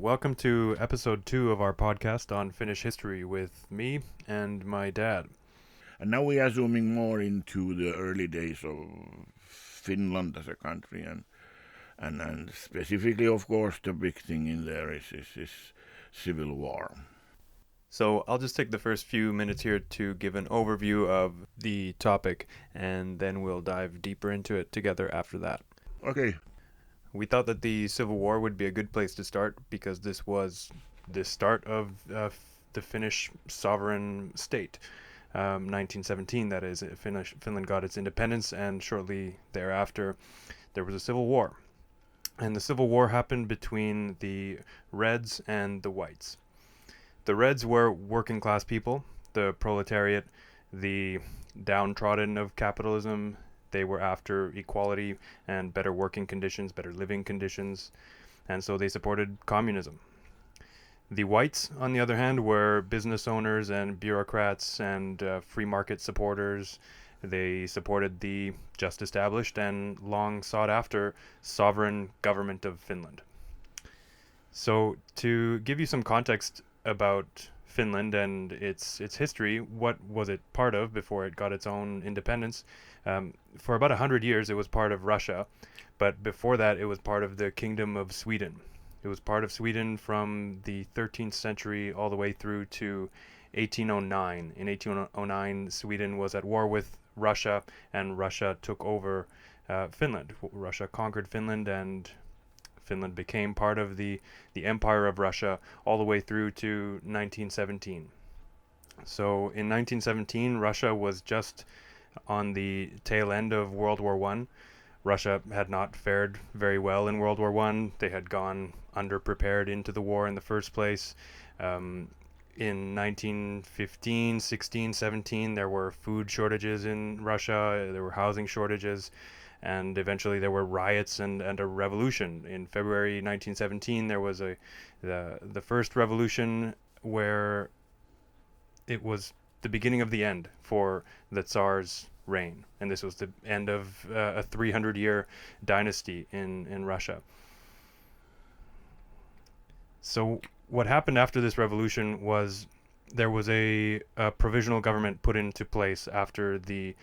Welcome to episode 2 of our podcast on Finnish history with me and my dad. And now we are zooming more into the early days of Finland as a country, and specifically, of course, the big thing in there is civil war. So I'll just take the first few minutes here to give an overview of the topic, and then we'll dive deeper into it together after that. Okay. We thought that the Civil War would be a good place to start because this was the start of the Finnish sovereign state. 1917, that is, Finland got its independence, and shortly thereafter there was a civil war. And the civil war happened between the Reds and the Whites. The Reds were working class people, the proletariat, the downtrodden of capitalism. They were after equality and better working conditions, better living conditions, and so they supported communism. The Whites, on the other hand, were business owners and bureaucrats and free market supporters. They supported the just established and long sought after sovereign government of Finland. So, to give you some context about Finland and its history, what was it part of before it got its own independence? For about 100 years, it was part of Russia, but before that, it was part of the Kingdom of Sweden. It was part of Sweden from the 13th century all the way through to 1809. In 1809, Sweden was at war with Russia, and Russia took over Finland. Russia conquered Finland, and Finland became part of the Empire of Russia all the way through to 1917. So in 1917, Russia was just on the tail end of World War I. Russia had not fared very well in World War I. They had gone underprepared into the war in the first place. In 1915, 16, 17, there were food shortages in Russia. There were housing shortages. And eventually there were riots and a revolution. In February 1917, there was the first revolution where it was the beginning of the end for the Tsar's reign. And this was the end of a 300-year dynasty in Russia. So what happened after this revolution was there was a provisional government put into place after the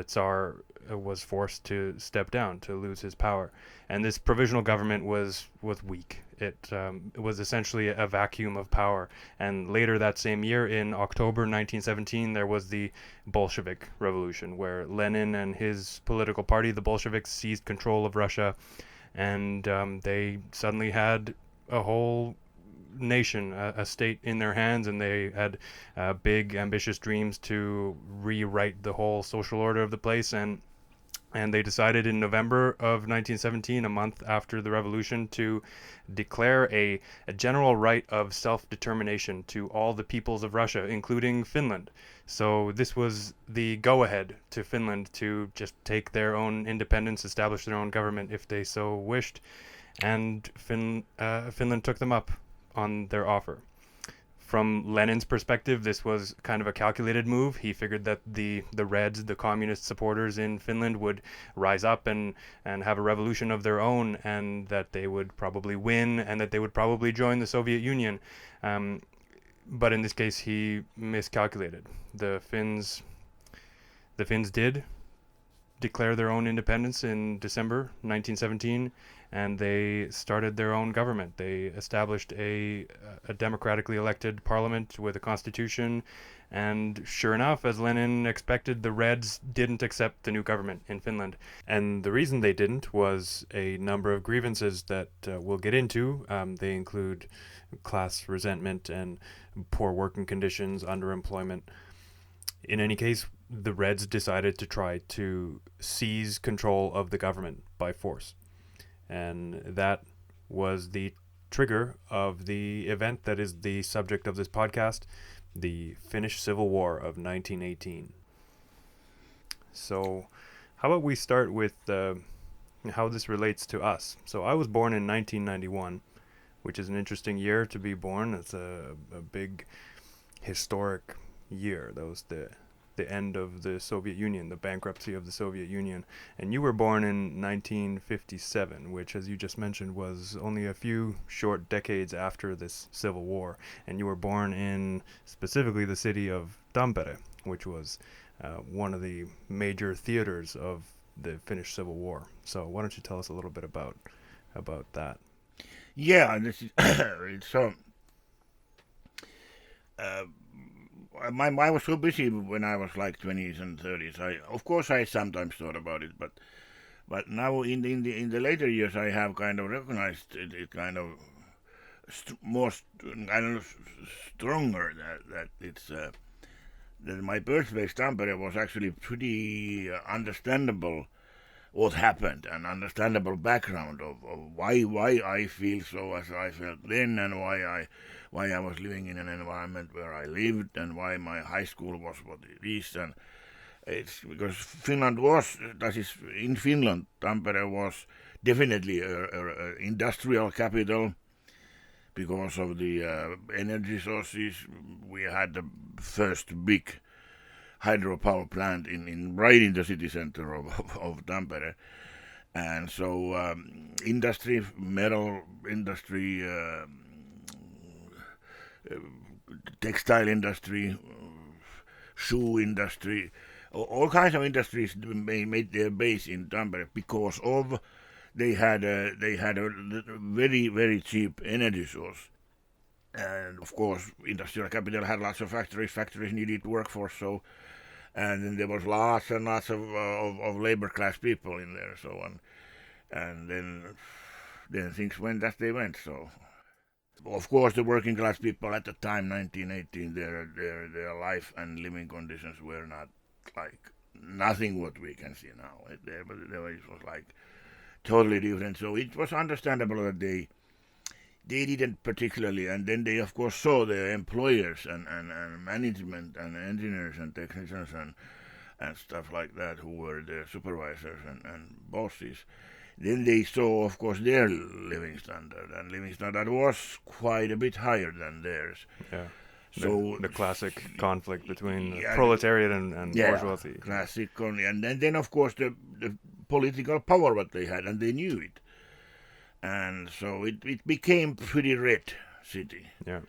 Tsar was forced to step down, to lose his power. And this provisional government was weak. It was essentially a vacuum of power. And later that same year, in October 1917, there was the Bolshevik Revolution, where Lenin and his political party, the Bolsheviks, seized control of Russia. And they suddenly had a whole nation, a state in their hands, and they had big, ambitious dreams to rewrite the whole social order of the place. And they decided in November of 1917, a month after the revolution, to declare a general right of self-determination to all the peoples of Russia, including Finland. So this was the go-ahead to Finland to just take their own independence, establish their own government if they so wished. And Finland took them up on their offer. From Lenin's perspective, this was kind of a calculated move. He figured that the Reds, the communist supporters in Finland, would rise up and have a revolution of their own, and that they would probably win, and that they would probably join the Soviet Union. But in this case, he miscalculated. The Finns did declare their own independence in December 1917, and they started their own government. They established a democratically elected parliament with a constitution, and sure enough, as Lenin expected, the Reds didn't accept the new government in Finland. And the reason they didn't was a number of grievances that we'll get into. They include class resentment and poor working conditions, underemployment. In any case, the Reds decided to try to seize control of the government by force. And that was the trigger of the event that is the subject of this podcast, the Finnish Civil War of 1918. So how about we start with how this relates to us? So I was born in 1991, which is an interesting year to be born. It's a big historic year. That was the the end of the Soviet Union, the bankruptcy of the Soviet Union. And you were born in 1957, which, as you just mentioned, was only a few short decades after this civil war. And you were born in specifically the city of Tampere, which was one of the major theaters of the Finnish Civil War. So why don't you tell us a little bit about that? Yeah, this is it's so. Uh, I was so busy when I was like 20s and 30s. Of course, I sometimes thought about it, but now in the later years, I have kind of recognized it kind of kind of stronger that it's that my birthplace Tampere was actually pretty understandable what happened, an understandable background of why I feel so as I felt then, and why I was living in an environment where I lived, and why my high school was what it is. And it's because Finland was, that is, in Finland, Tampere was definitely a industrial capital because of the energy sources. We had the first big hydropower plant right in the city center of Tampere. And so industry, metal industry, textile industry, shoe industry, all kinds of industries made their base in Tampere because of they had a very very cheap energy source. And of course, industrial capital had lots of factories. Factories needed workforce, so and then there was lots and lots of labor class people in there, so on. And then things went as they went. So of course, the working class people at the time, 1918, their life and living conditions were not like nothing what we can see now. It was like totally different. So it was understandable that they didn't particularly, and then they of course saw their employers and management and engineers and technicians and stuff like that who were their supervisors and bosses. Then they saw, of course, their living standard, and living standard was quite a bit higher than theirs. Yeah. So the classic conflict between yeah, proletariat and bourgeoisie. Classic, and then of course the political power what they had, and they knew it, and so it became pretty red city. Yeah.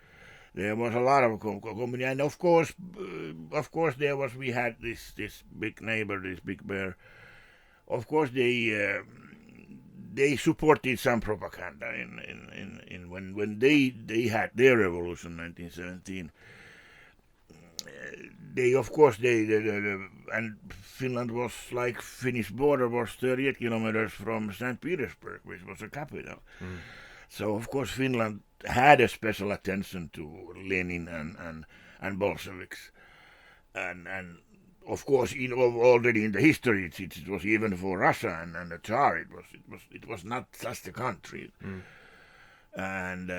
There was a lot of community, and of course we had this big neighbor, this big bear. Of course they supported some propaganda in when they had their revolution 1917. They of course and Finland was like Finnish border was 38 kilometers from St. Petersburg, which was the capital. So of course Finland had a special attention to Lenin and Bolsheviks, and of course already in the history it was even for Russia and the Tsar. It was not just a country, and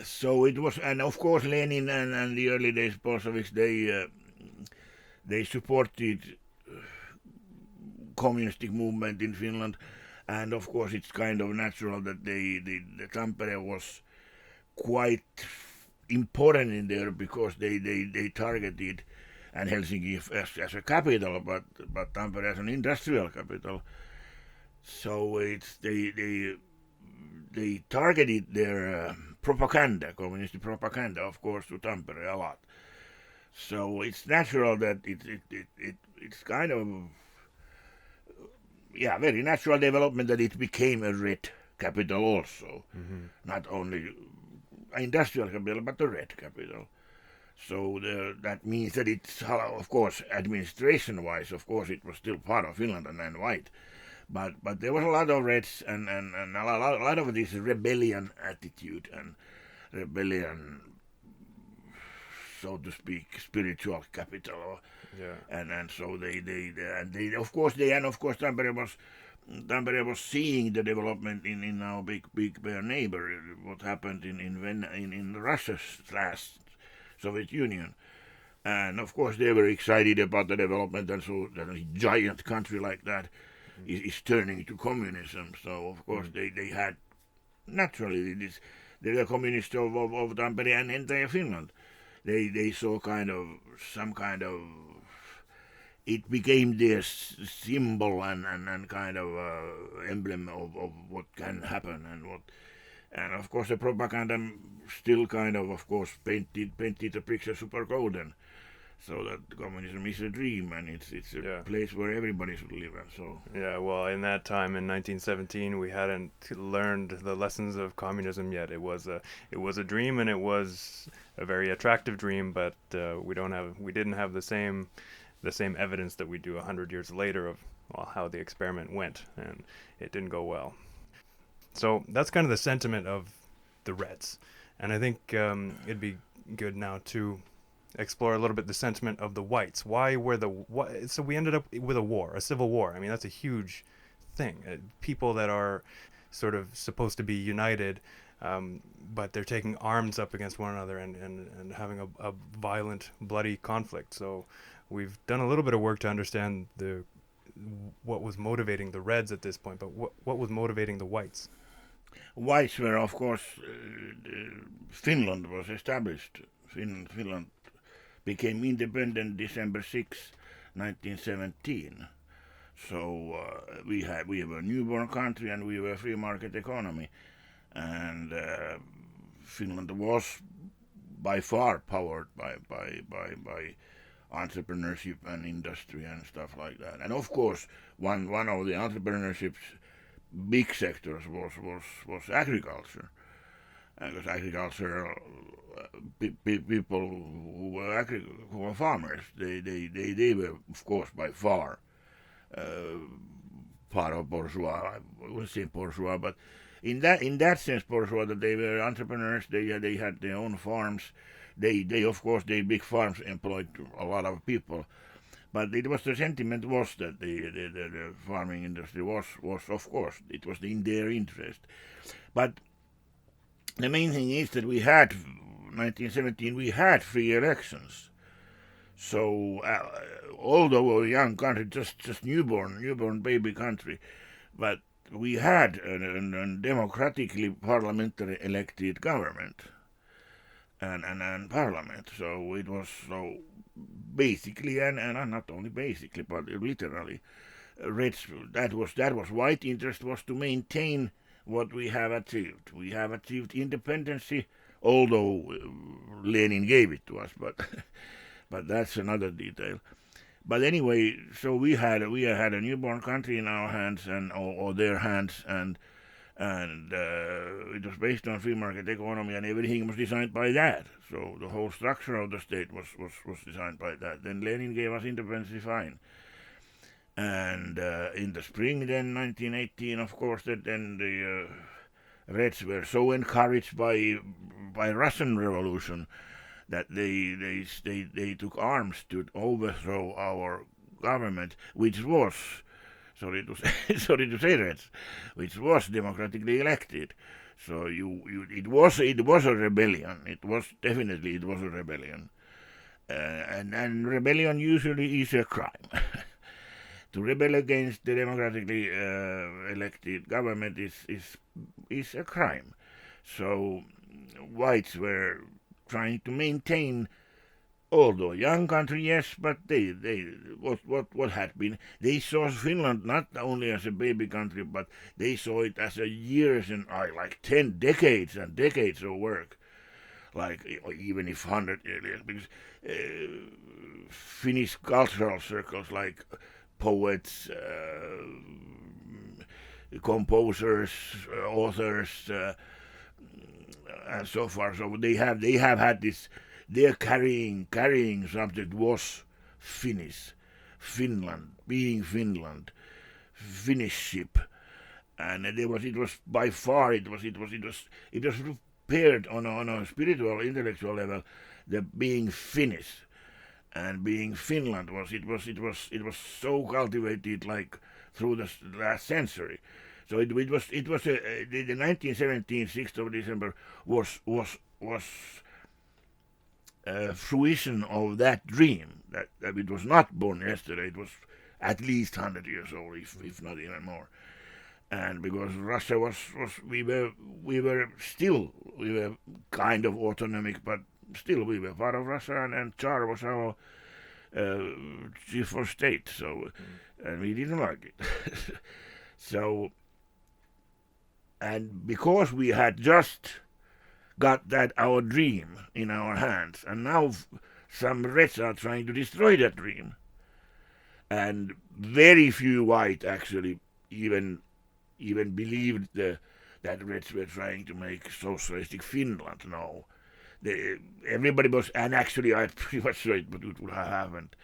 so it was. And of course Lenin and the early days Bolsheviks they supported communistic movement in Finland. And of course, it's kind of natural that the Tampere was quite important in there because they targeted, and Helsinki as a capital, but Tampere as an industrial capital. So it's they targeted their propaganda, communist propaganda, of course, to Tampere a lot. So it's natural that it's kind of very natural development that it became a red capital also. Not only industrial capital, but a red capital. So that means that it's, of course, administration-wise, of course, it was still part of Finland and white. But there was a lot of reds and a lot of this rebellion attitude and rebellion, so to speak, spiritual capital. Yeah. And so they of course Tampere was seeing the development in our big bear neighbor, what happened in Russia's last Soviet Union, and of course they were excited about the development, and so that a giant country like that is turning to communism. So of course they had naturally they were communists of Tampere and entire Finland. they saw some kind of, it became their symbol and kind of emblem of what can happen and what. And of course, the propaganda still of course, painted the picture super golden, so that communism is a dream and it's a Yeah. place where everybody should live. And so Yeah, well, in that time in 1917, we hadn't learned the lessons of communism yet. It was a dream, and it was a very attractive dream, but we didn't have the same evidence that we do 100 years later of, well, how the experiment went, and it didn't go well. So that's kind of the sentiment of the Reds, and I think it'd be good now to explore a little bit the sentiment of the whites. Why were so we ended up with a civil war. I mean, that's a huge thing. People that are sort of supposed to be united, but they're taking arms up against one another and having a violent, bloody conflict. So we've done a little bit of work to understand what was motivating the Reds at this point, but what was motivating the whites? whites were, of course, Finland was established. Finland became independent December 6, 1917. So we were a newborn country and we were a free market economy, and Finland was by far powered by entrepreneurship and industry and stuff like that. And of course, one of the entrepreneurship's big sectors was agriculture, because agricultural people who were farmers, they were of course by far part of bourgeois. I wouldn't say bourgeois, but in that sense bourgeois, that they were entrepreneurs. They had their own farms. They of course, they big farms employed a lot of people. But it was, the sentiment was that the farming industry was of course, it was in their interest. But the main thing is that we had 1917, we had free elections. So although a young country, just newborn baby country, but we had a democratically parliamentary elected government and parliament. So it was so basically, and not only basically, but literally, Reds, that was white interest, was to maintain what we have achieved. We have achieved independence, although Lenin gave it to us, but but that's another detail. But anyway, so we had a newborn country in our hands, and or their hands, and it was based on free market economy, and everything was designed by that. So the whole structure of the state was designed by that. Then Lenin gave us independence, fine. And in the spring, then 1918, of course, that then the Reds were so encouraged by Russian Revolution that they took arms to overthrow our government, which was, sorry to say that, which was democratically elected. So it was a rebellion. It was a rebellion, and rebellion usually is a crime. To rebel against the democratically elected government is a crime. So whites were trying to maintain, although a young country, yes, but what had been, they saw Finland not only as a baby country, but they saw it as a years and like 10 decades and decades of work, like even if 100 years, because Finnish cultural circles, like poets, composers, authors, and so far. So they have had this. Their carrying subject was Finland, being Finland, Finishship, and it was by far it was prepared on a spiritual, intellectual level. The being Finnish and being Finland was so cultivated, like through the last century. So it was the 1917 6th of December was fruition of that dream, that it was not born yesterday. It was at least 100 years old, if not even more. And because Russia we were kind of autonomic, but still we were part of Russia, and Tsar was our chief of state, so and we didn't like it. So, and because we had just got that our dream in our hands, and now some Reds are trying to destroy that dream, and very few white actually even believed that Reds were trying to make socialistic Finland. No, everybody was, and actually I'm pretty much sure it would have happened.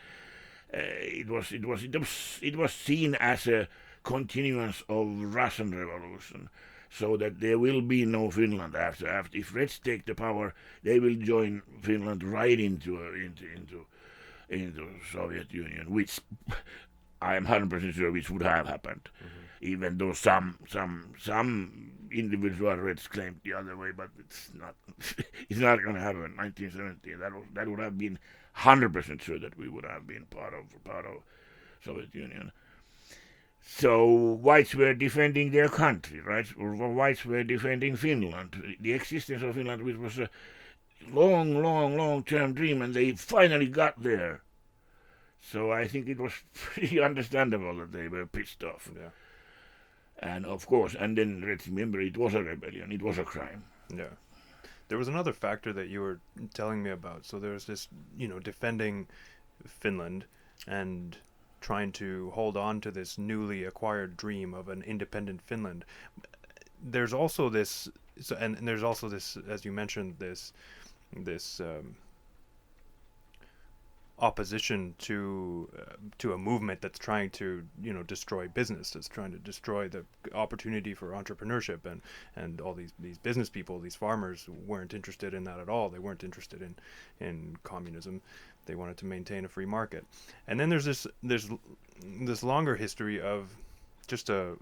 It was seen as a continuance of Russian Revolution, so that there will be no Finland after. If Reds take the power, they will join Finland right into Soviet Union, which I am 100% sure which would have happened, even though some individual Reds claimed the other way, but it's not it's not going to happen. 1970, that would have been 100% sure that we would have been part of Soviet Union. So whites were defending their country, right? Or whites were defending Finland, the existence of Finland, which was a long-term dream, and they finally got there. So I think it was pretty understandable that they were pissed off. Yeah. And of course, and then let's remember, it was a rebellion, it was a crime. Yeah. There was another factor that you were telling me about. So there was this, defending Finland and trying to hold on to this newly acquired dream of an independent Finland. There's also this, and there's also this, as you mentioned, this opposition to a movement that's trying to destroy business, that's trying to destroy the opportunity for entrepreneurship, and all these business people, these farmers weren't interested in that at all. They weren't interested in communism. They wanted to maintain a free market. And then there's this longer history of just a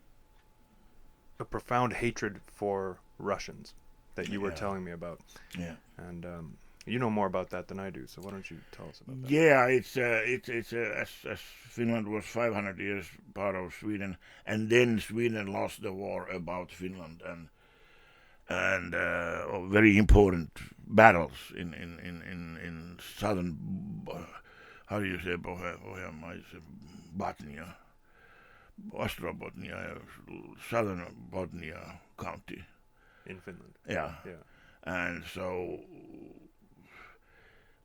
profound hatred for Russians that you were telling me about. Yeah. And you know more about that than I do, so why don't you tell us about that? Yeah, it's as Finland was 500 years part of Sweden, and then Sweden lost the war about Finland, and very important battles in southern, how do you say, Botnia, Ostrobotnia, southern Botnia county in Finland. Yeah. And so,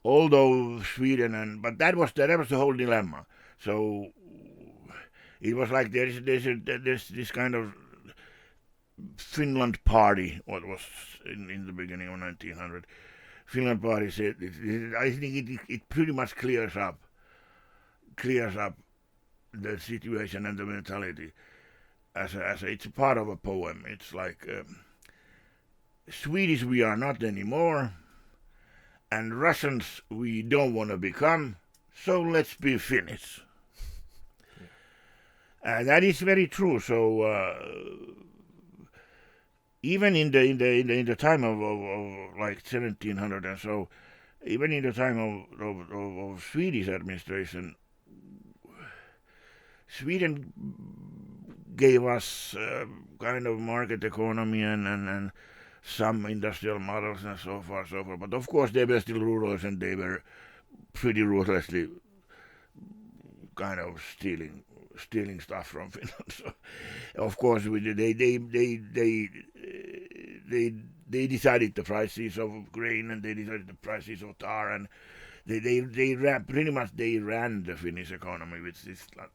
although Sweden but that was the whole dilemma. So it was like there's this kind of Finland party, what was in the beginning of 1900. Finland party said, I think it pretty much clears up the situation and the mentality as it's a part of a poem. It's like Swedish we are not anymore, and Russians we don't want to become, so let's be Finnish. That is very true. So even in the time of like 1700 and so, even in the time of Swedish administration, Sweden gave us kind of market economy and some industrial models and so far. But of course they were still rulers, and they were pretty ruthlessly kind of stealing stuff from Finland. So of course they decided the prices of grain, and they decided the prices of tar, and they ran the Finnish economy, which is not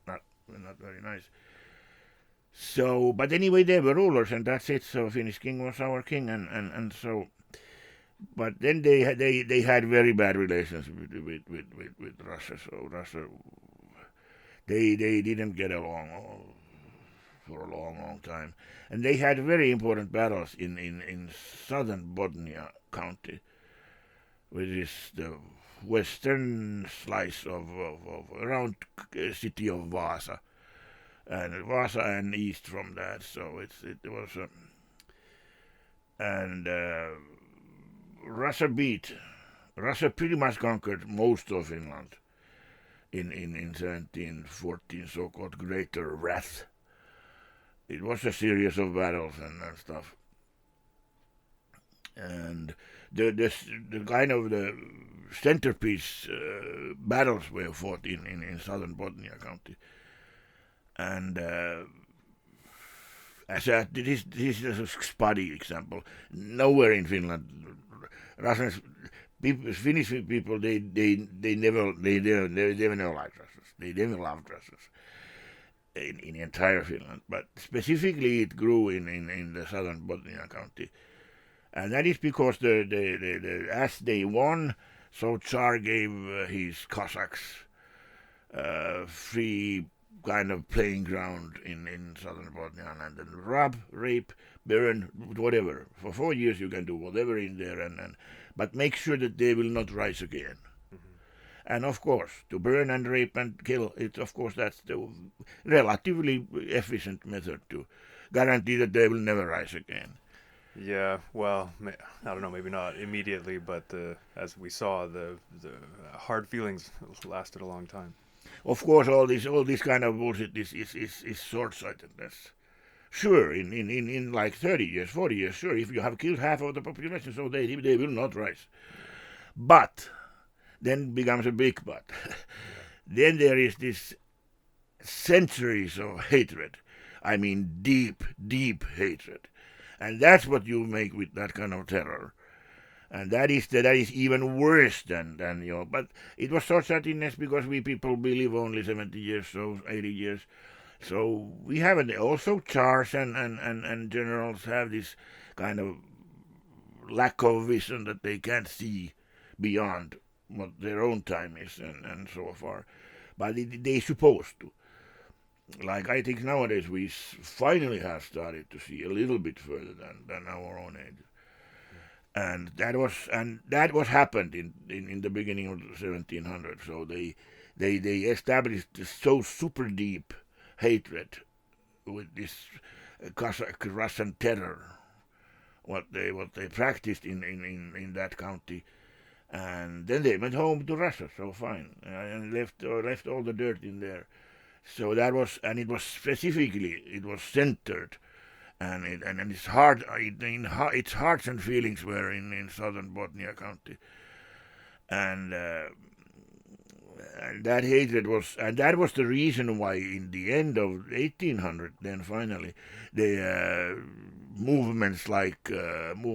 very nice. So, but anyway, they were rulers, and that's it. So Finnish king was our king, and so. But then they had very bad relations with Russia. So Russia, they didn't get along for a long time, and they had very important battles in southern Botnia county, which is the western slice of around city of Vaasa, and east from that. So it was Russia pretty much conquered most of Finland in 1714, so-called Greater Wrath. It was a series of battles and stuff. And the kind of the centerpiece battles were fought in southern Botnia County. And this is a spotty example. Nowhere in Finland, Russians, Finnish people, they never liked Russians. They never loved Russians in entire Finland. But specifically, it grew in the southern Botnia County, and that is because as they won, so Tsar gave his Cossacks free kind of playing ground in southern Bosnia, and then rob, rape, burn, whatever. For 4 years you can do whatever in there, but make sure that they will not rise again. And of course, to burn and rape and kill, that's the relatively efficient method to guarantee that they will never rise again. Yeah, well, I don't know, maybe not immediately, but as we saw, the hard feelings lasted a long time. Of course, all this kind of bullshit is short-sightedness. Sure, in like 30 years, 40 years, sure, if you have killed half of the population, so they will not rise. But then becomes a big but. Then there is this centuries of hatred. I mean, deep, deep hatred. And that's what you make with that kind of terror. And that is even worse than but it was short-sightedness because we people believe only 70 years, so 80 years. So we haven't. Also, Tsars and generals have this kind of lack of vision that they can't see beyond what their own time is and so far. But they supposed to. Like, I think nowadays we finally have started to see a little bit further than our own age. And that was happened in the beginning of the 1700s. So they established this so super deep hatred with this Cossack Russian terror, what they practiced in that county, and then they went home to Russia. So fine, and left all the dirt in there. So that was, and it was centered. And its hearts and feelings were in southern Botnia County, and that hatred was, and that was the reason why in the end of 1800, then finally, the movements like Lapua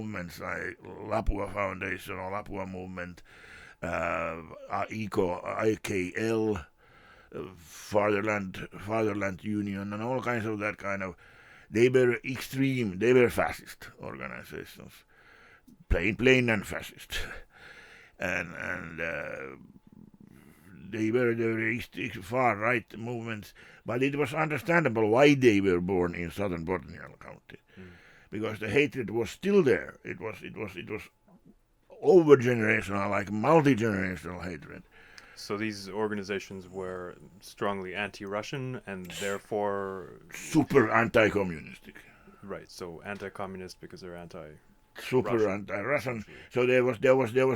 Foundation or Lapua Movement, IKL, Fatherland Union, and all kinds of that kind of. They were fascist organizations, plain and fascist, and they were far right movements. But it was understandable why they were born in southern Botnia County, because the hatred was still there. It was over generational, like multi-generational hatred. So these organizations were strongly anti-Russian and therefore super anti-communistic. Right. So anti-communist because they're super anti-Russian. So there was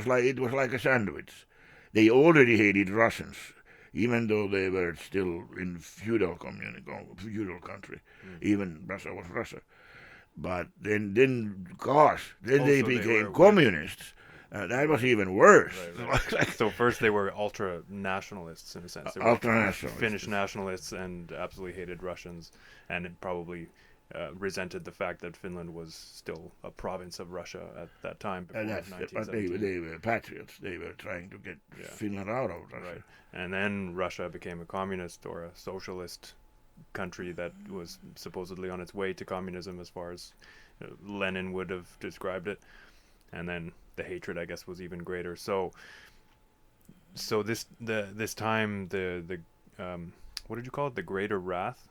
like, it was like a sandwich. They already hated Russians, even though they were still in feudal country. Even Russia was Russia. But then they became communists. That was even worse. Right. So first they were ultra-nationalists in a sense. They were ultra-nationalists. Finnish nationalists and absolutely hated Russians, and it probably resented the fact that Finland was still a province of Russia at that time. But they were patriots. They were trying to get Finland out of Russia. Right. And then Russia became a communist or a socialist country that was supposedly on its way to communism, as far as Lenin would have described it. And then the hatred, I guess, was even greater. So this time the what did you call it? The Greater Wrath.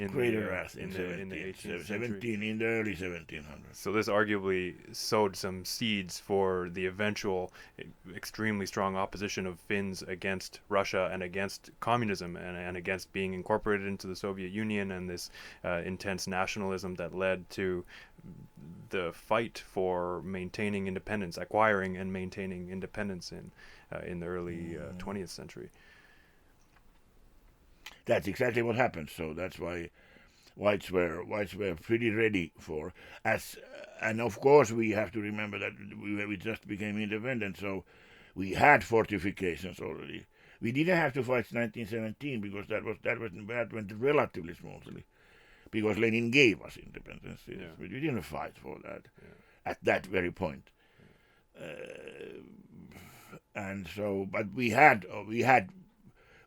Greater Wrath in the 18th century. In the early 1700s. So this arguably sowed some seeds for the eventual extremely strong opposition of Finns against Russia and against communism and against being incorporated into the Soviet Union, and this intense nationalism that led to the fight for maintaining independence, acquiring and maintaining independence in the early 20th century. That's exactly what happened. So that's why whites were pretty ready for. And of course we have to remember that we just became independent, so we had fortifications already. We didn't have to fight 1917 because that went relatively smoothly because Lenin gave us independence. Yeah. We didn't fight for that Yeah. at that very point. And so, but we had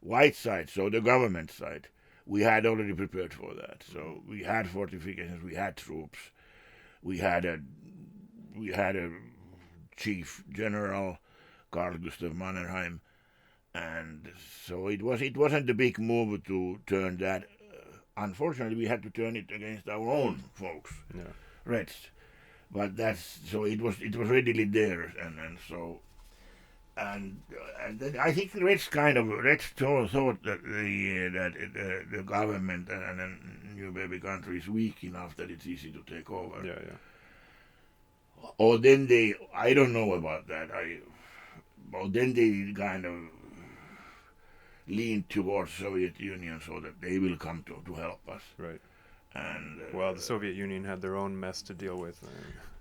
white side, so the government side. We had already prepared for that. So we had fortifications, we had troops, we had a chief general, Carl Gustav Mannerheim, and so it wasn't a big move to turn that. Unfortunately, we had to turn it against our own folks, Yeah. Reds. But that's so it was readily there, and so. And then I think Reds thought that the government and the new baby country is weak enough that it's easy to take over. Yeah. Yeah. Or then I don't know about that. Or then they kind of lean towards Soviet Union so that they will come to help us. Right. And Well, the Soviet Union had their own mess to deal with.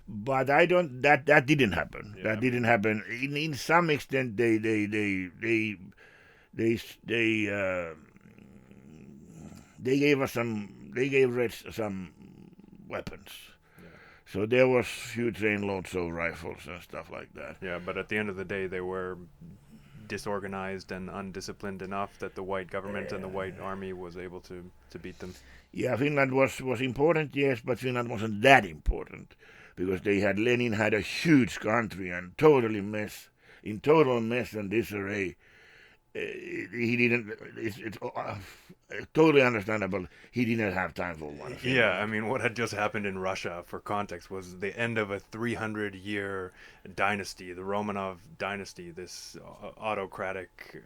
But I don't. That didn't happen. Yeah. That didn't happen. In some extent, they gave us some. They gave Reds some weapons. Yeah. So there was few trainloads of rifles and stuff like that. Yeah, but at the end of the day, they were disorganized and undisciplined enough that the white government and the white army was able to beat them. Yeah, Finland was important, yes, but Finland wasn't that important because Lenin had a huge country and in total mess and disarray. He didn't. It's totally understandable. He didn't have time for one. Yeah, I mean, what had just happened in Russia, for context, was the end of a 300-year dynasty, the Romanov dynasty, this autocratic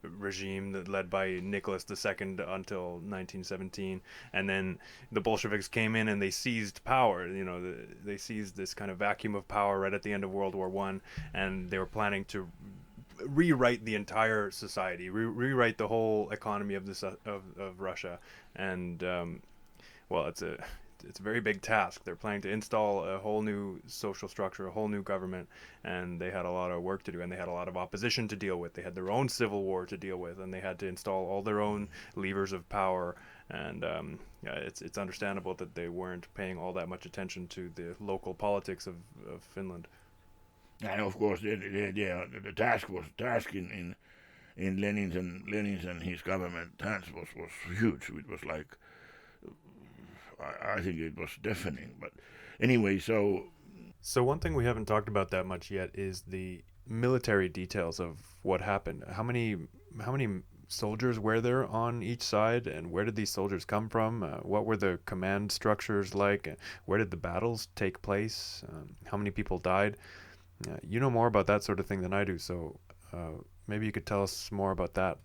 regime that led by Nicholas II until 1917, and then the Bolsheviks came in and they seized power. You know, they seized this kind of vacuum of power right at the end of World War I, and they were planning to rewrite the entire society, rewrite the whole economy of this of Russia, and well, it's a very big task. They're planning to install a whole new social structure, a whole new government, and they had a lot of work to do, and they had a lot of opposition to deal with. They had their own civil war to deal with, and they had to install all their own levers of power. And it's understandable that they weren't paying all that much attention to the local politics of Finland. And of course, the task in Lenin's and his government hands was huge. It was like, I think it was deafening. But anyway, so one thing we haven't talked about that much yet is the military details of what happened. How many soldiers were there on each side, and where did these soldiers come from? What were the command structures like? Where did the battles take place? How many people died? You know more about that sort of thing than I do, so maybe you could tell us more about that.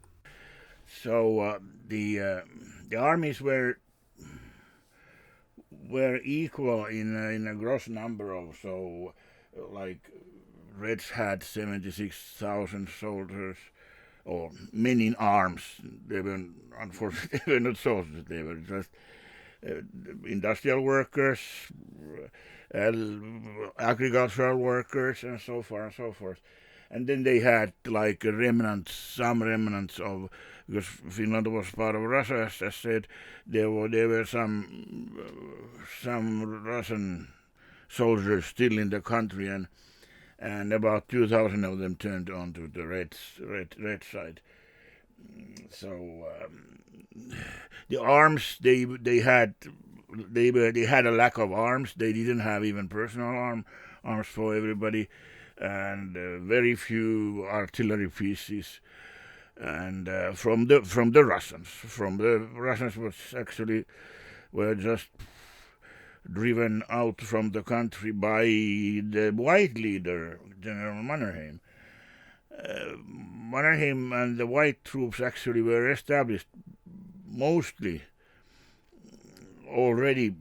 So the armies were equal in a gross number of, so like Reds had 76,000 soldiers, or men in arms. They were unfortunately they were not soldiers. They were just industrial workers, agricultural workers, and so far and so forth. And then they had like some remnants of, because Finland was part of Russia, as I said, there were some Russian soldiers still in the country, and about 2,000 of them turned on to the red side. So the arms they had a lack of arms. They didn't have even personal arms for everybody, and very few artillery pieces. And from the Russians were just driven out from the country by the white leader, General Mannerheim. Mannerheim and the white troops actually were established mostly already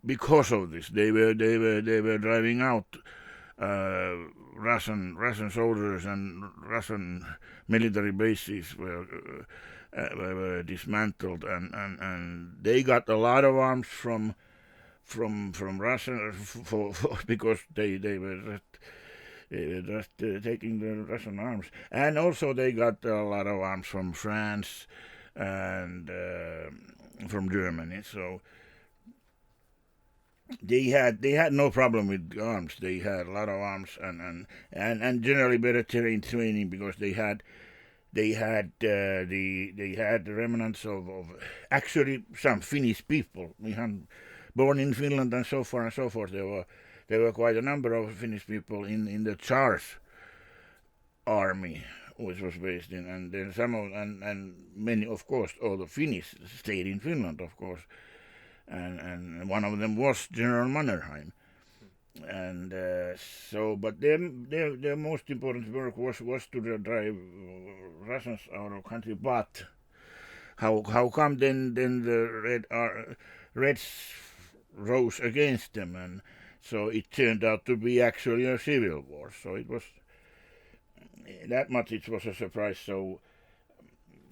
because of this. They were driving out Russian soldiers and Russian military bases were dismantled, and they got a lot of arms from Russia because they were just taking the Russian arms, and also they got a lot of arms from France and from Germany. So they had no problem with arms. They had a lot of arms and generally better training because they had the remnants of actually some Finnish people. We had born in Finland and so far and so forth. There were quite a number of Finnish people in the Tsar's army, which was based in, and then some of and many, of course, all the Finnish stayed in Finland, of course, and one of them was General Mannerheim. And so, but their most important work was to drive Russians out of country. But how come then the Reds rose against them, and so it turned out to be actually a civil war. So it was that much. It was a surprise. So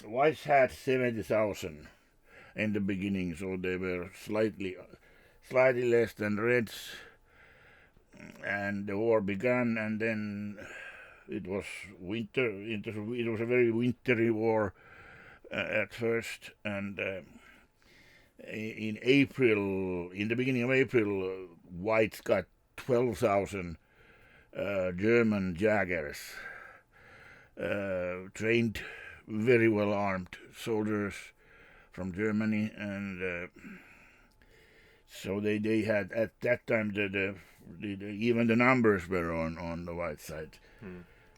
Whites had 70,000 in the beginning, so they were slightly less than Reds. And the war began, and then it was winter. It was a very wintry war at first, and in the beginning of April, Whites got 12,000 German Jaggers, trained, very well armed soldiers from Germany, and so they had at that time even the numbers were on the White side.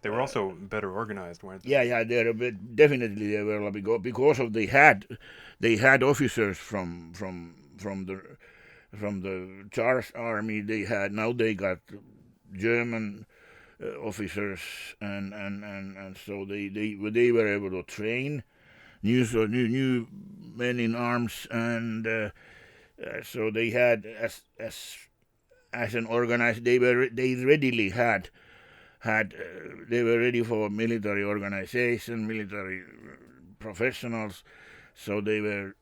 They were also better organized, weren't they? Yeah, definitely they were because of they had officers from the Tsar's army. They got German officers, and so they were able to train new men in arms, and so they had as an organized, they readily had they were ready for military organization, military professionals, so they were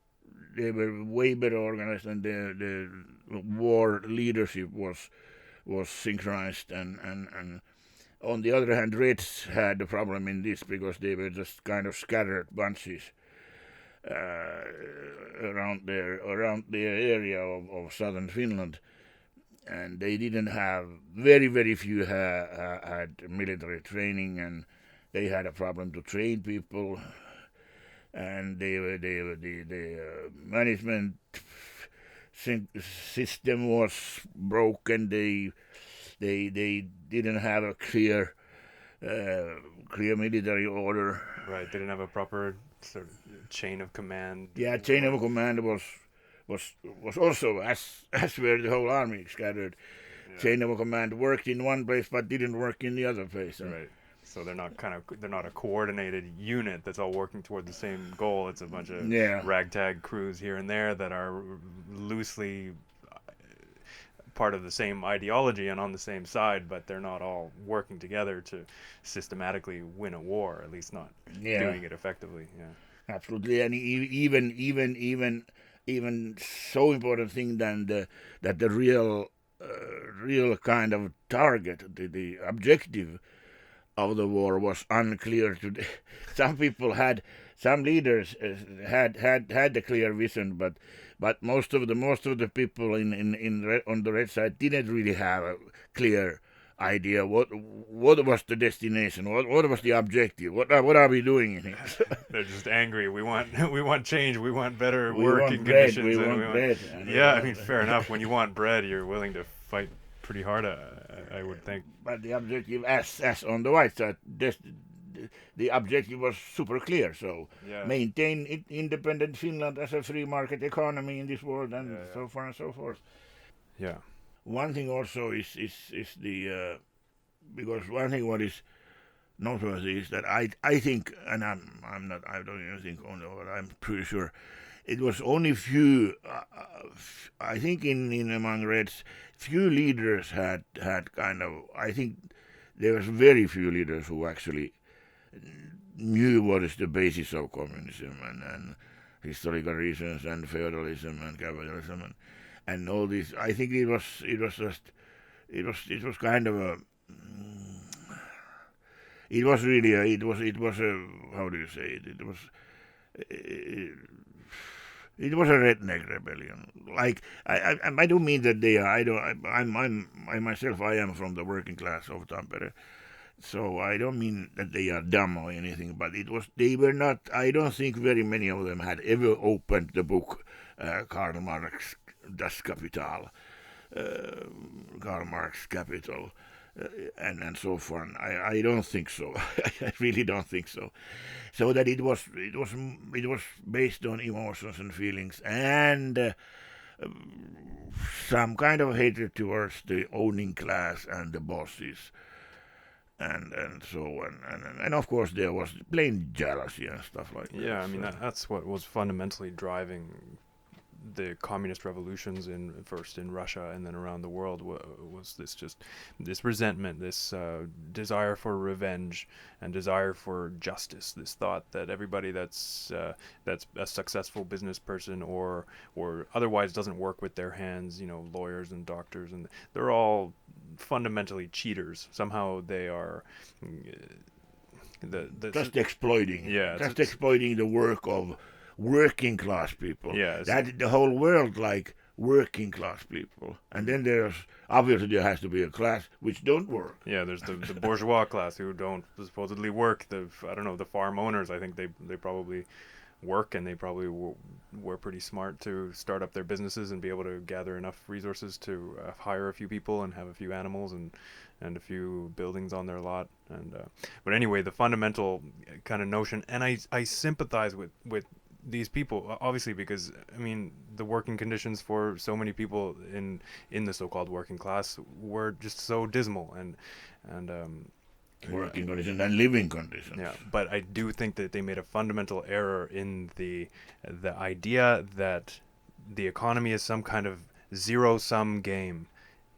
way better organized, and the war leadership was synchronized, and on the other hand, Reds had a problem in this because they were just kind of scattered bunches around the area of southern Finland. And they didn't have very few had military training, and they had a problem to train people, and the management system was broken. They didn't have a clear military order. Right, they didn't have a proper sort of chain of command. Yeah, chain of command was also as where the whole army scattered. Yeah. Chain of command worked in one place but didn't work in the other place. Right. So they're not a coordinated unit that's all working toward the same goal. It's a bunch of ragtag crews here and there that are loosely part of the same ideology and on the same side, but they're not all working together to systematically win a war, at least not doing it effectively. Yeah. Absolutely. And even so important thing than that the real kind of target, the objective of the war was unclear today. Some leaders had the clear vision, but most of the people on the Red side didn't really have a clear idea what was the destination, what was the objective, what are we doing in here? They're just angry. We want change. We want better working conditions. We want bread. Yeah, I mean, fair enough. When you want bread, you're willing to fight pretty hard, I would think. But the objective, as on the White side, the objective was super clear. So maintain independent Finland as a free market economy in this world, and so far and so forth. Yeah. One thing also is the because one thing what is noteworthy is that I think, and I don't even think only, but I'm pretty sure it was only few. I think in among Reds, few leaders had kind of. I think there was very few leaders who actually knew what is the basis of communism and historical reasons and feudalism and capitalism and all this. I think it was kind of a it was really it was a how do you say it? It was a redneck rebellion. Like I don't mean that they are. I myself I am from the working class of Tampere, so I don't mean that they are dumb or anything. But they were not. I don't think very many of them had ever opened the book Karl Marx Das Kapital, Karl Marx Capital. And so forth. I don't think so. I really don't think so. So that it was based on emotions and feelings and some kind of hatred towards the owning class and the bosses and so on and of course there was plain jealousy and stuff like that. Yeah, I mean that's what was fundamentally driving the communist revolutions first in Russia and then around the world was this resentment, this desire for revenge and desire for justice. This thought that everybody that's a successful business person or otherwise doesn't work with their hands, lawyers and doctors, and they're all fundamentally cheaters. Somehow they are. Just exploiting. Yeah, just exploiting the work of working class people. Yeah, that the whole world like working class people, and then there has to be a class which don't work. Yeah, there's the bourgeois class who don't supposedly work. The farm owners. I think they probably work, and they probably were pretty smart to start up their businesses and be able to gather enough resources to hire a few people and have a few animals and a few buildings on their lot. And but anyway, the fundamental kind of notion, and I sympathize with these people, obviously, because I mean the working conditions for so many people in the so-called working class were just so dismal and working conditions and living conditions. Yeah, but I do think that they made a fundamental error in the idea that the economy is some kind of zero-sum game,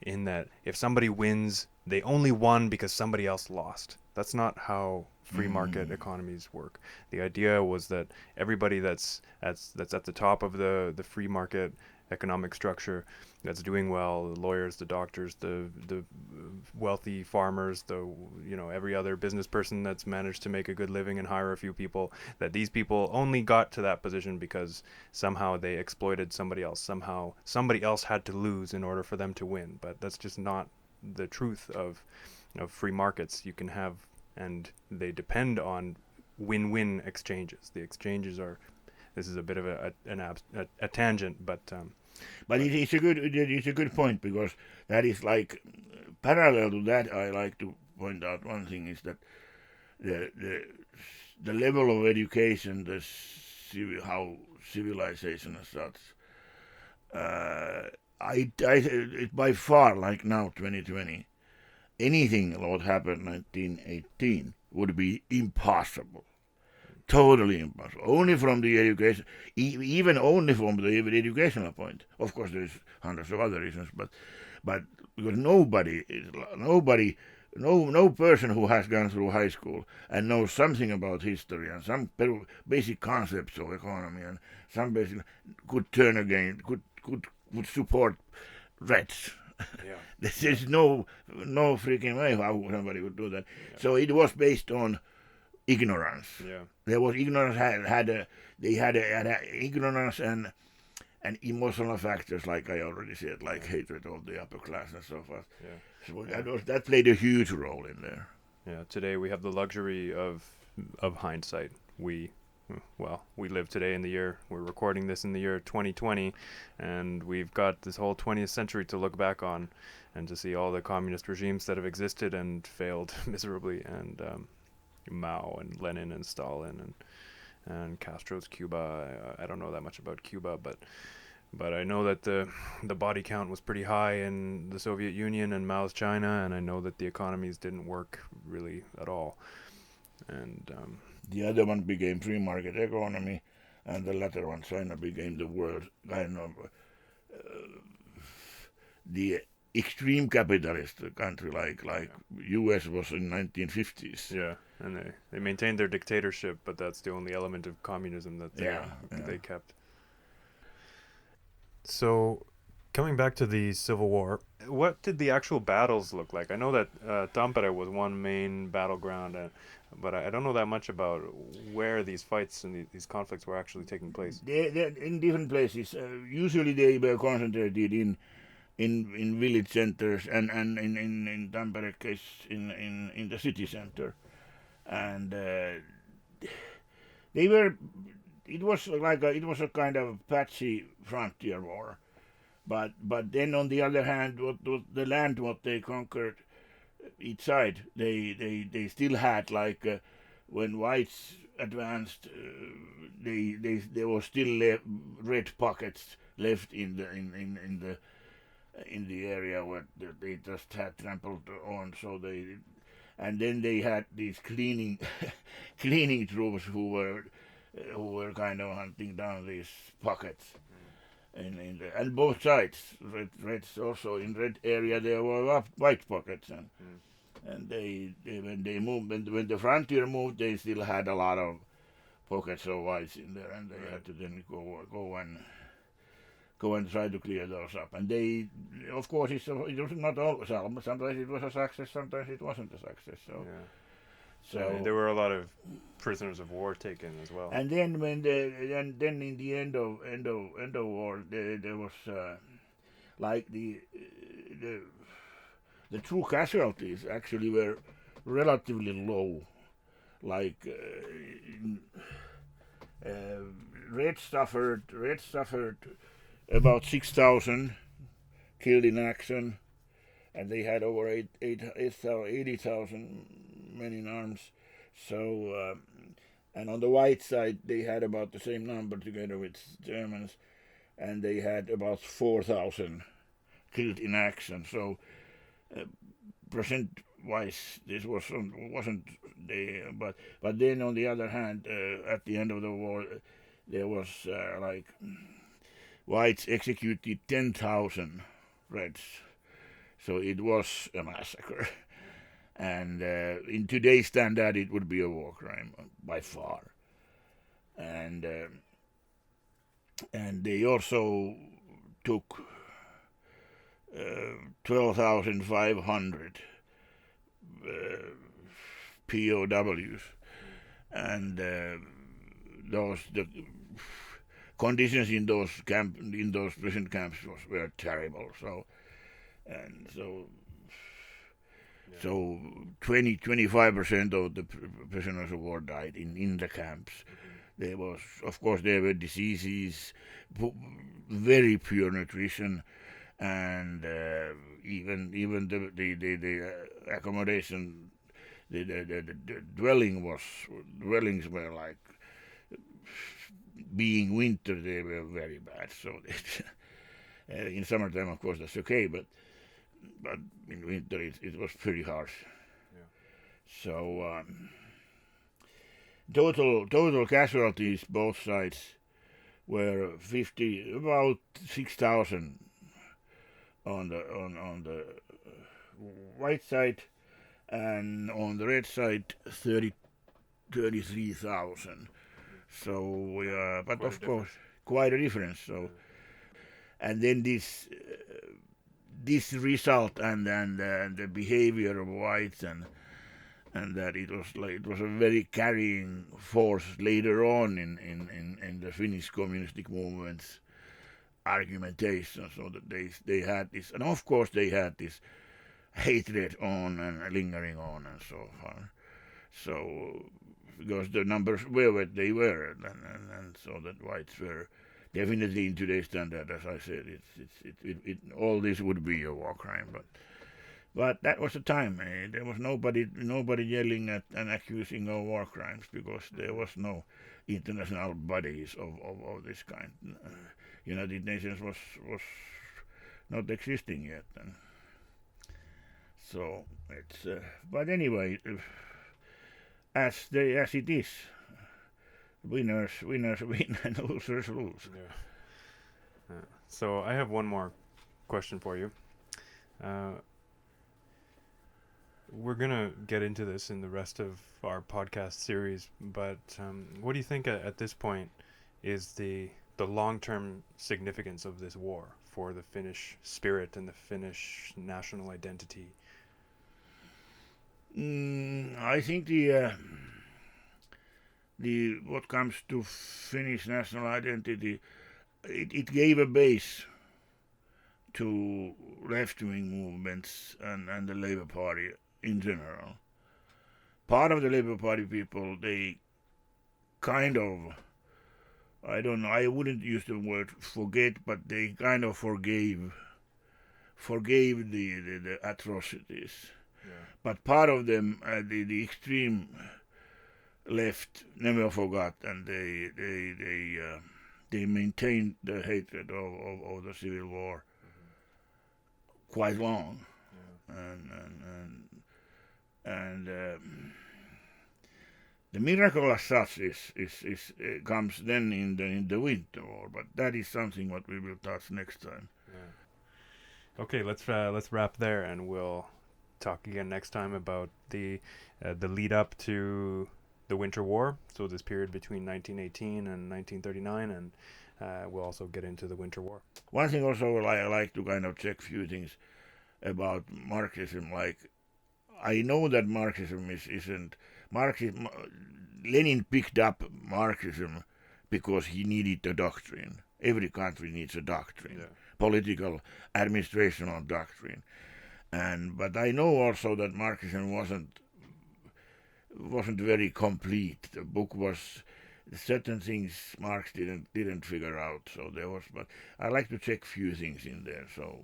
in that if somebody wins, they only won because somebody else lost. That's not how free market economies work. The idea was that everybody that's at the top of the free market economic structure, that's doing well, the lawyers, the doctors, the wealthy farmers, every other business person that's managed to make a good living and hire a few people, that these people only got to that position because somehow they exploited somebody else. Somehow somebody else had to lose in order for them to win. But that's just not the truth of free markets. You can have, and they depend on win-win exchanges. The exchanges are, this is a bit of a tangent, but it's a good point, because that is like parallel to that. I like to point out one thing is that the level of education, how civilization as such, it by far, like now 2020, anything what happened 1918 would be impossible. Totally impossible. Only from the education, even only from the educational point. Of course, there is hundreds of other reasons, but because no person who has gone through high school and knows something about history and some basic concepts of economy and some basic could turn again, would support Reds. Yeah. There's no freaking way how somebody would do that. Yeah. So it was based on ignorance. Yeah. There was ignorance. They had ignorance and emotional factors, like I already said, like hatred of the upper class and so forth. Yeah. So that played a huge role in there. Yeah. Today we have the luxury of hindsight. We live today in the year, we're recording this in the year 2020, and we've got this whole 20th century to look back on and to see all the communist regimes that have existed and failed miserably, and Mao and Lenin and Stalin and Castro's Cuba. I don't know that much about Cuba, but I know that the body count was pretty high in the Soviet Union and Mao's China, and I know that the economies didn't work really at all. And the other one became free market economy, and the latter one, China, became the world kind of the extreme capitalist country like U.S. was in 1950s. Yeah, and they maintained their dictatorship, but that's the only element of communism that they kept. So, coming back to the Civil War, what did the actual battles look like? I know that Tampere was one main battleground, but I don't know that much about where these fights and these conflicts were actually taking place. They in different places. Usually they were concentrated in village centers and in Tampere case in the city center. And they were. It was it was a kind of patchy frontier war. But then on the other hand, what the land what they conquered each side, they still had when whites advanced, there was still red pockets left in the area where they just had trampled on. So and then they had these cleaning cleaning troops who were kind of hunting down these pockets. And both sides, reds also in red area there were white pockets, and they when they moved when the frontier moved, they still had a lot of pockets of whites in there, and they had to then go and try to clear those up. And they, of course, it was not always. Sometimes it was a success, sometimes it wasn't a success. So. Yeah. So there were a lot of prisoners of war taken as well. And then when then in the end of war, there was the true casualties actually were relatively low. Like Reds suffered about 6,000 killed in action, and they had over 80,000 men in arms. So, and on the white side, they had about the same number together with Germans, and they had about 4,000 killed in action. So, percent-wise, this wasn't but then on the other hand, at the end of the war, there was whites executed 10,000 Reds. So it was a massacre. And in today's standard, it would be a war crime by far. And they also took 12,500 POWs, and the conditions in those prison camps were terrible. So 25% of the prisoners of war died in the camps. There was, of course, there were diseases, very poor nutrition, and even the accommodation, the dwellings were like being winter. They were very bad. So in summertime, of course, that's okay, but in winter it was pretty harsh. Yeah. So total casualties both sides were about 6,000 on the white side, and on the red side 33,000. So but of course quite a difference. So and then this result and the behavior of whites and that it was a very carrying force later on in the Finnish communistic movement's argumentation, so that they had this, and of course they had this hatred on and lingering on and so far. So because the numbers were what they were, and so that whites were definitely in today's standard, as I said, it all this would be a war crime, but that was the time. There was nobody yelling at and accusing of war crimes, because there was no international bodies of this kind. United Nations was not existing yet, and so it's. But anyway, as it is, winners win and losers lose. Yeah. So I have one more question for you. We're gonna get into this in the rest of our podcast series, but what do you think at this point is the long-term significance of this war for the Finnish spirit and the Finnish national identity? I think the what comes to Finnish national identity, it gave a base to left-wing movements and the Labour Party in general. Part of the Labour Party people, they kind of, I don't know, I wouldn't use the word forget, but they kind of forgave the atrocities. Yeah. But part of them, the extreme left, never forgot, and they maintained the hatred of the civil war quite long. Yeah. And the miracle as such is comes then in the winter war, but that is something what we will touch next time. Yeah. Okay, let's wrap there, and we'll talk again next time about the lead up to the Winter War. So this period between 1918 and 1939, and we'll also get into the Winter War. One thing also I like to kind of check few things about Marxism. Like, I know that Marxism isn't Marxism. Lenin picked up Marxism because he needed a doctrine. Every country needs a doctrine, yeah. Political, administrational doctrine. But I know also that Marxism wasn't very complete. The book was certain things Marx didn't figure out. So there was, but I like to check few things in there. So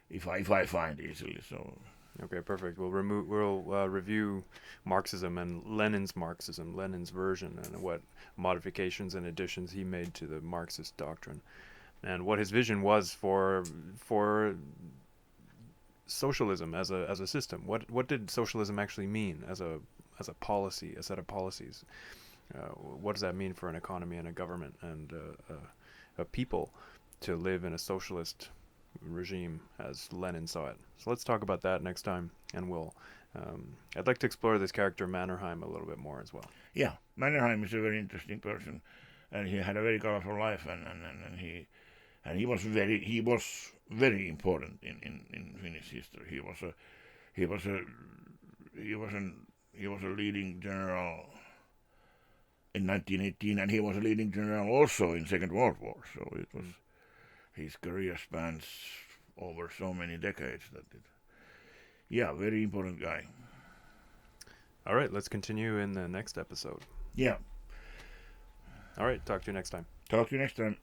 if I find easily, so. Okay, perfect. We'll review Marxism and Lenin's Marxism, Lenin's version, and what modifications and additions he made to the Marxist doctrine, and what his vision was for socialism as a system. What did socialism actually mean as a policy, a set of policies? What does that mean for an economy and a government and a people to live in a socialist regime as Lenin saw it? So let's talk about that next time, and I'd like to explore this character Mannerheim a little bit more as well. Yeah, Mannerheim is a very interesting person, and he had a very colorful life, and he was very important in Finnish history. He was a leading general in 1918, and he was a leading general also in Second World War. So it was his career spans over so many decades very important guy. All right, let's continue in the next episode. Yeah. All right, talk to you next time. Talk to you next time.